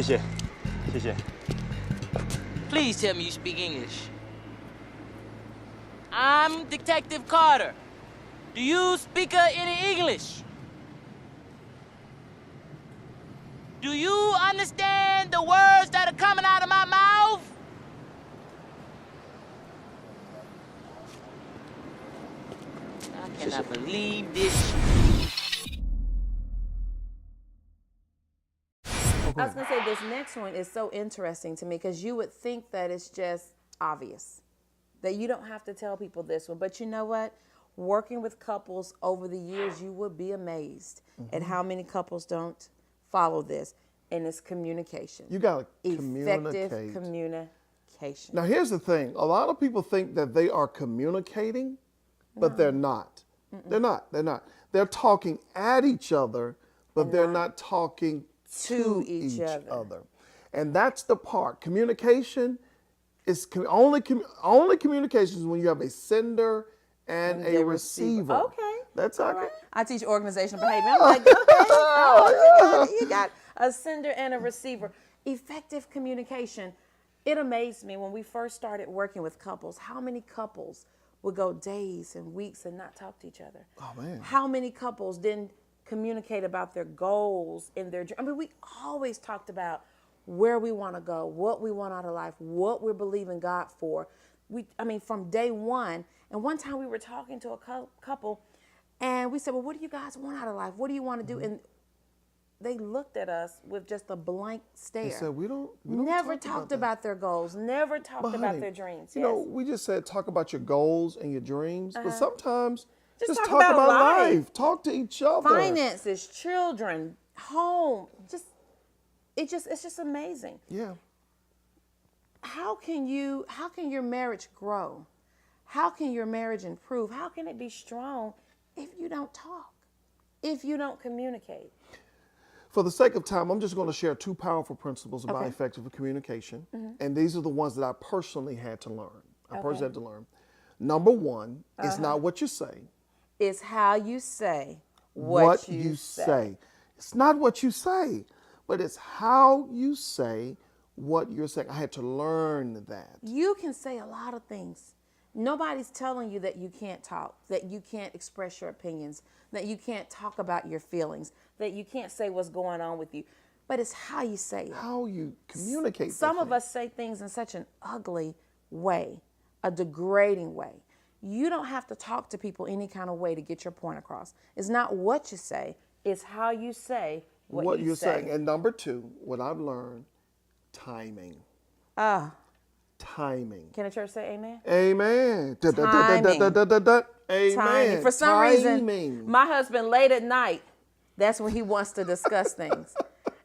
谢，谢谢。 Please tell me you speak English. I'm Detective Carter. Do you speak any English? Do you understand the words that are coming out of my mouth? I cannot believe this. I was going to say this next one is so interesting to me because you would think that it's just obvious, that you don't have to tell people this one. But you know what? Working with couples over the years, you would be amazed at how many couples don't follow this, and it's communication. You got to Effective communication. Now, here's the thing. A lot of people think that they are communicating, but they're not. They're not. They're not. They're talking at each other, but they're not talking to each other. And that's the part. Communication is only communication is when you have a sender and a receiver. Okay. That's all okay. right. I teach organizational behavior. I'm like, okay. Oh, you got a sender and a receiver. Effective communication. It amazed me when we first started working with couples, how many couples would go days and weeks and not talk to each other. Oh, man. How many couples didn't communicate about their goals in their, I mean, we always talked about where we want to go, what we want out of life, what we're believing God for. From day one. And one time we were talking to a couple and we said, well, what do you guys want out of life? What do you want to do? And they looked at us with just a blank stare. They said, we don't never talked about their goals, never talked about their dreams. You know, we just said talk about your goals and your dreams, but sometimes just talk about life. Talk to each other. Finances, children, home, it's just amazing. Yeah. How can your marriage grow? How can your marriage improve? How can it be strong if you don't talk, if you don't communicate? For the sake of time, I'm just going to share two powerful principles about effective communication. And these are the ones that I personally had to learn. Number one is not what you say. It's how you say what you say. It's not what you say, but it's how you say what you're saying. I had to learn that. You can say a lot of things. Nobody's telling you that you can't talk, that you can't express your opinions, that you can't talk about your feelings, that you can't say what's going on with you. But it's how you say it. How you communicate. Some of us say things in such an ugly way, a degrading way. You don't have to talk to people any kind of way to get your point across. It's not what you say, it's how you say what you're saying. And number two, what I've learned, timing. Timing. Can the church say amen? Amen. Timing. Amen. Timing. For some reason, my husband late at night, that's when he wants to discuss things.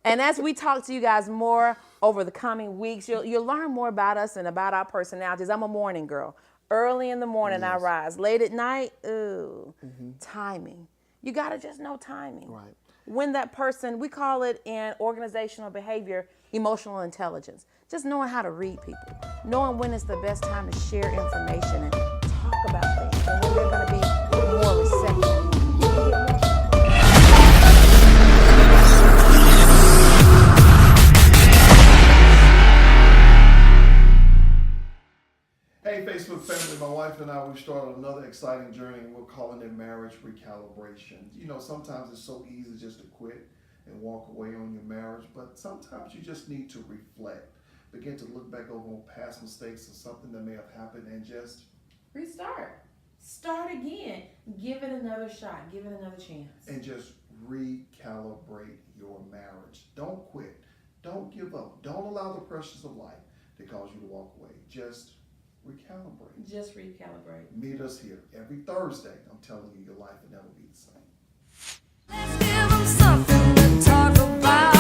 And as we talk to you guys more over the coming weeks, you'll learn more about us and about our personalities. I'm a morning girl. Early in the morning, I rise. Late at night, timing. You got to just know timing. Right. When that person, we call it in organizational behavior, emotional intelligence. Just knowing how to read people. Knowing when is the best time to share information and talk about things. And when they're going to be more receptive. Hey, Facebook family, my wife and I, we've started another exciting journey. We're calling it marriage recalibration. You know, sometimes it's so easy just to quit and walk away on your marriage, but sometimes you just need to reflect. Begin to look back over past mistakes and something that may have happened and just restart. Start again. Give it another shot. Give it another chance. And just recalibrate your marriage. Don't quit. Don't give up. Don't allow the pressures of life to cause you to walk away. Just recalibrate. Just recalibrate. Meet us here every Thursday. I'm telling you, your life will never be the same. Let's give them something to talk about.